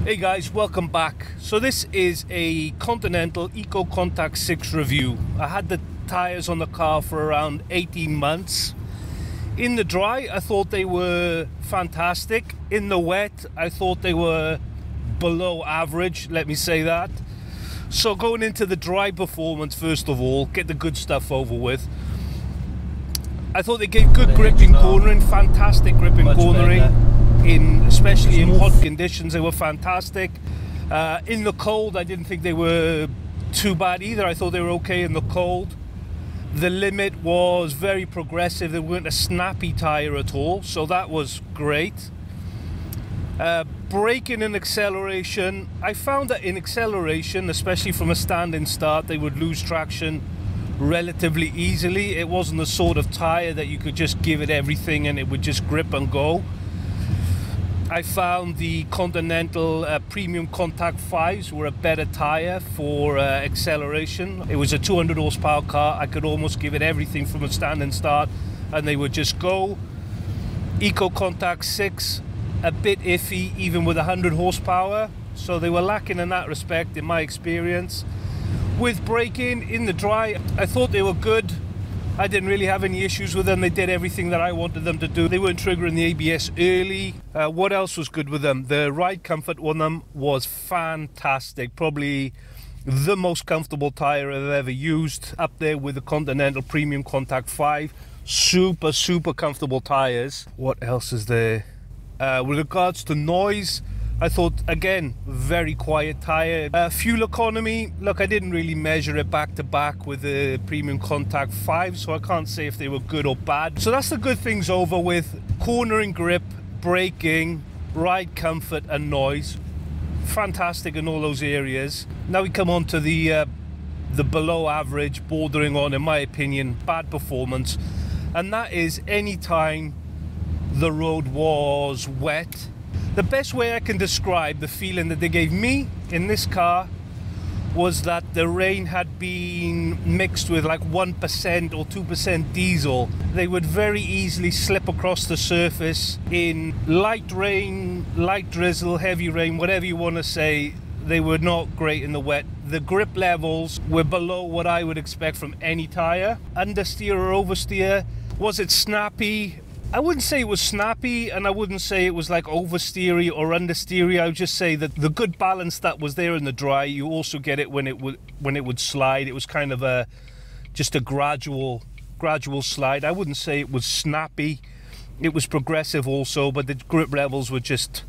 Hey guys, welcome back. So this is a Continental EcoContact 6 review. I had the tyres on the car for around 18 months. In the dry, I thought they were fantastic. In the wet, I thought they were below average, let me say that. So going into the dry performance, first of all, get the good stuff over with. I thought they gave good grip in cornering, fantastic grip in cornering. Especially in hot conditions, they were fantastic. In the cold, I didn't think they were too bad either. I thought they were okay in the cold. The limit was very progressive. They weren't a snappy tyre at all, so that was great. Braking and acceleration, I found that in acceleration, especially from a standing start, they would lose traction relatively easily. It wasn't the sort of tyre that you could just give it everything and it would just grip and go. I found the Continental Premium Contact 5s were a better tyre for acceleration. It was a 200 horsepower car. I could almost give it everything from a standing start and they would just go. EcoContact 6, a bit iffy even with 100 horsepower. So they were lacking in that respect in my experience. With braking in the dry, I thought they were good. I didn't really have any issues with them. They did everything that I wanted them to do. They weren't triggering the ABS early. What else was good with them? The ride comfort on them was fantastic. Probably the most comfortable tyre I've ever used. Up there with the Continental Premium Contact 5. Super comfortable tyres. What else is there? With regards to noise, I thought, again, very quiet tyre. Fuel economy, look, I didn't really measure it back to back with the Premium Contact 5, so I can't say if they were good or bad. So that's the good things over with. Cornering grip, braking, ride comfort and noise. Fantastic in all those areas. Now we come on to the below average, bordering on, in my opinion, bad performance. And that is any time the road was wet. The best way I can describe the feeling that they gave me in this car was that the rain had been mixed with like 1% or 2% diesel. They would very easily slip across the surface in light rain, light drizzle, heavy rain, whatever you want to say. They were not great in the wet. The grip levels were below what I would expect from any tyre. Understeer or oversteer. Was it snappy? I wouldn't say it was snappy, and I wouldn't say it was like oversteery or understeery. I would just say that the good balance that was there in the dry, you also get it when it would slide. It was kind of just a gradual slide. I wouldn't say it was snappy. It was progressive also, but the grip levels were just,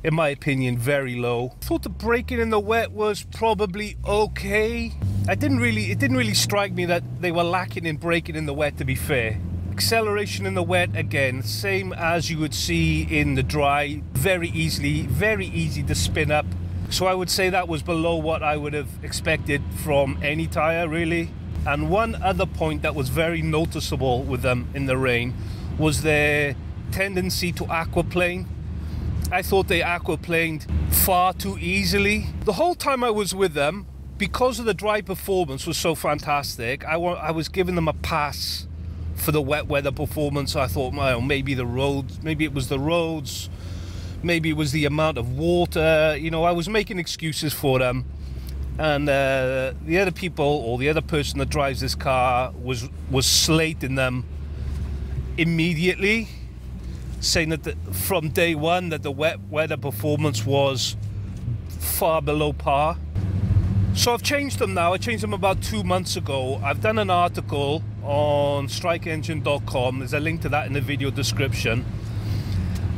in my opinion, very low. I thought the braking in the wet was probably okay. It didn't really strike me that they were lacking in braking in the wet, to be fair. Acceleration in the wet, again, same as you would see in the dry, very easy to spin up. So I would say that was below what I would have expected from any tyre, really. And one other point that was very noticeable with them in the rain was their tendency to aquaplane. I thought they aquaplaned far too easily. The whole time I was with them, because of the dry performance was so fantastic, I was giving them a pass for the wet weather performance. I thought, well, maybe the roads, maybe it was the roads, maybe it was the amount of water. You know, I was making excuses for them. And the other people, or the other person that drives this car was slating them immediately, saying that from day one that the wet weather performance was far below par. So I've changed them now. I changed them about 2 months ago. I've done an article on strikeengine.com. There's a link to that in the video description.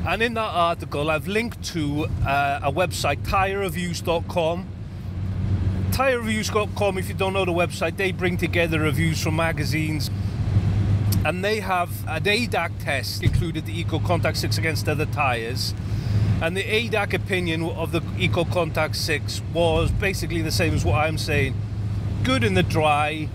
And in that article, I've linked to a website, tyrereviews.com. Tyrereviews.com, if you don't know the website, they bring together reviews from magazines. And they have an ADAC test, included the EcoContact 6 against other tyres. And the ADAC opinion of the EcoContact 6 was basically the same as what I'm saying. Good in the dry.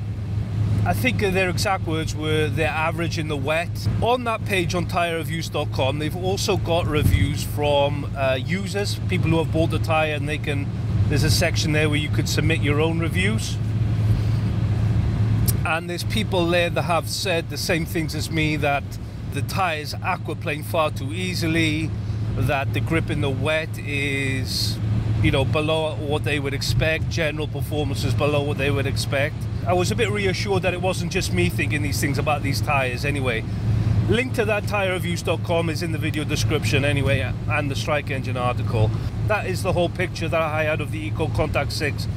I think their exact words were they're average in the wet. On that page on tyrereviews.com, they've also got reviews from users, people who have bought the tyre, and there's a section there where you could submit your own reviews. And there's people there that have said the same things as me, that the tyres aquaplane far too easily, that the grip in the wet is you know, below what they would expect. General performance is below what they would expect. I was a bit reassured that it wasn't just me thinking these things about these tyres anyway. Link to that tyrereviews.com is in the video description anyway, and the Strike Engine article. That is the whole picture that I had of the EcoContact 6.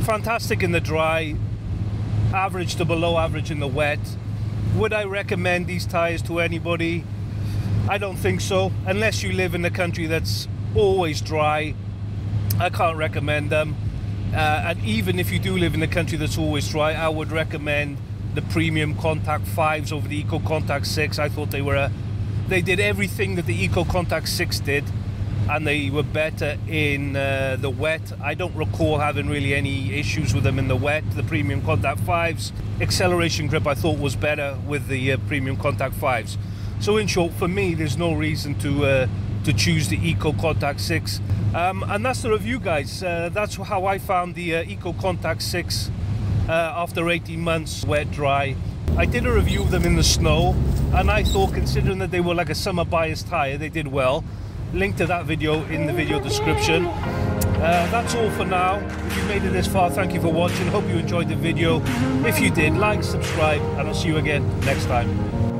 Fantastic in the dry, average to below average in the wet. Would I recommend these tyres to anybody? I don't think so. Unless you live in a country that's always dry, I can't recommend them. And even if you do live in a country that's always dry, I would recommend the premium Contact 5s over the EcoContact 6. I thought they did everything that the EcoContact 6 did, and they were better in the wet. I don't recall having really any issues with them in the wet. The premium Contact 5s, acceleration grip I thought was better with the premium Contact 5s. So in short, for me, there's no reason to choose the EcoContact 6. And that's the review, guys. That's how I found the EcoContact 6 after 18 months wet dry. I did a review of them in the snow, and I thought, considering that they were like a summer bias tyre, they did well. Link to that video in the video description. That's all for now. If you made it this far, thank you for watching. Hope you enjoyed the video. If you did, like, subscribe, and I'll see you again next time.